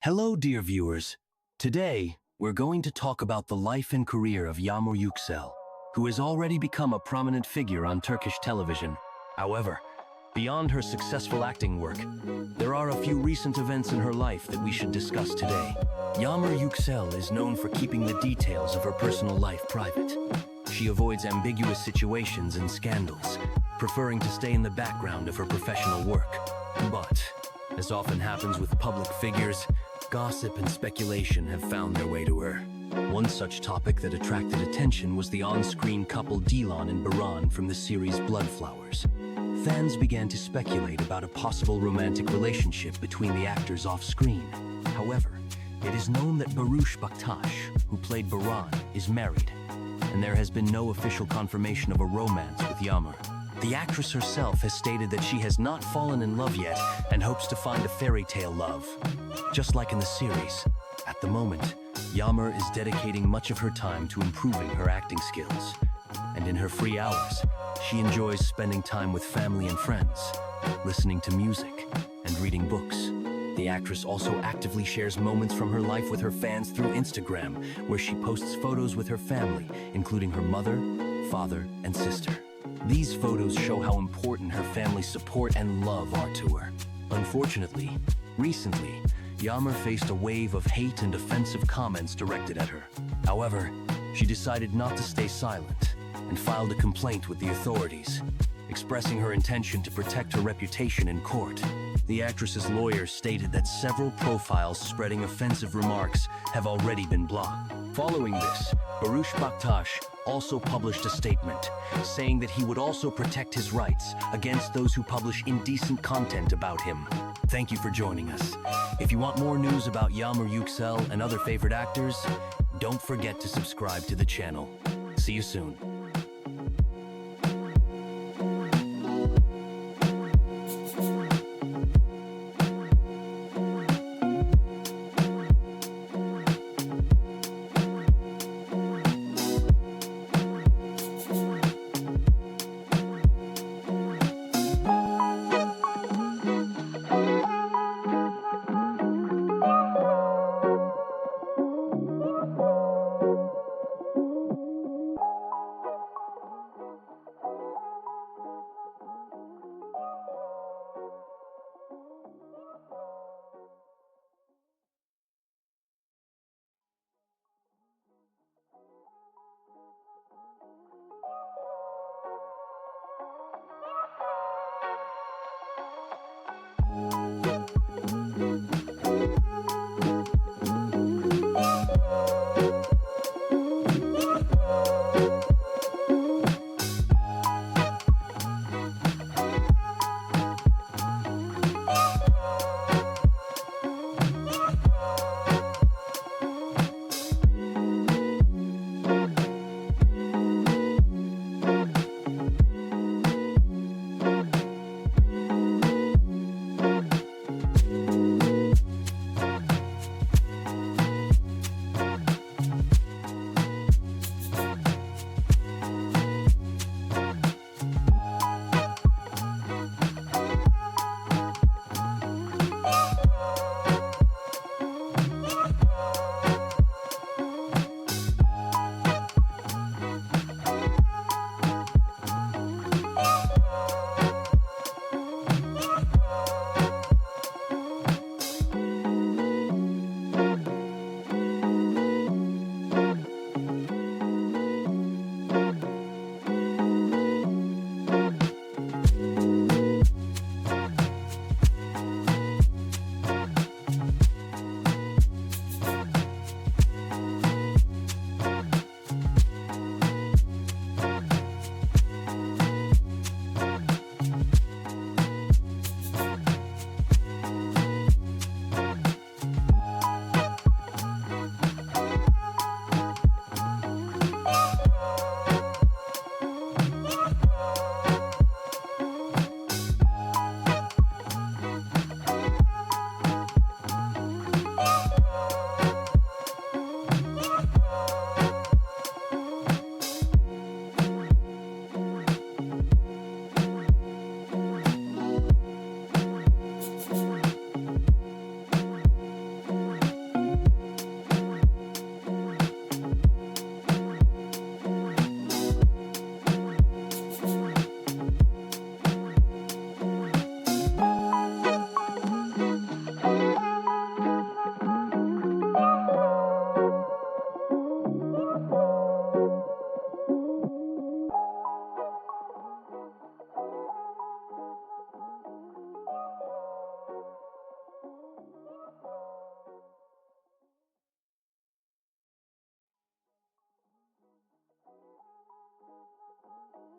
Hello, dear viewers. Today, we're going to talk about the life and career of Yagmur Yuksel, who has already become a prominent figure on Turkish television. However, beyond her successful acting work, there are a few recent events in her life that we should discuss today. Yagmur Yuksel is known for keeping the details of her personal life private. She avoids ambiguous situations and scandals, preferring to stay in the background of her professional work. But, as often happens with public figures, gossip and speculation have found their way to her. One such topic that attracted attention was the on-screen couple Dilan and Baran from the series Bloodflowers. Fans began to speculate about a possible romantic relationship between the actors off-screen. However, it is known that Baktas, who played Baran, is married, and there has been no official confirmation of a romance with Yagmur. The actress herself has stated that she has not fallen in love yet and hopes to find a fairy tale love. Just like in the series, at the moment, Yagmur is dedicating much of her time to improving her acting skills. And in her free hours, she enjoys spending time with family and friends, listening to music, and reading books. The actress also actively shares moments from her life with her fans through Instagram, where she posts photos with her family, including her mother, father, and sister. These photos show how important her family's support and love are to her. Unfortunately, recently, Yagmur faced a wave of hate and offensive comments directed at her. However, she decided not to stay silent and filed a complaint with the authorities, expressing her intention to protect her reputation in court. The actress's lawyers stated that several profiles spreading offensive remarks have already been blocked. Following this, Baktas also published a statement, saying that he would also protect his rights against those who publish indecent content about him. Thank you for joining us. If you want more news about Yagmur Yuksel and other favorite actors, don't forget to subscribe to the channel. See you soon.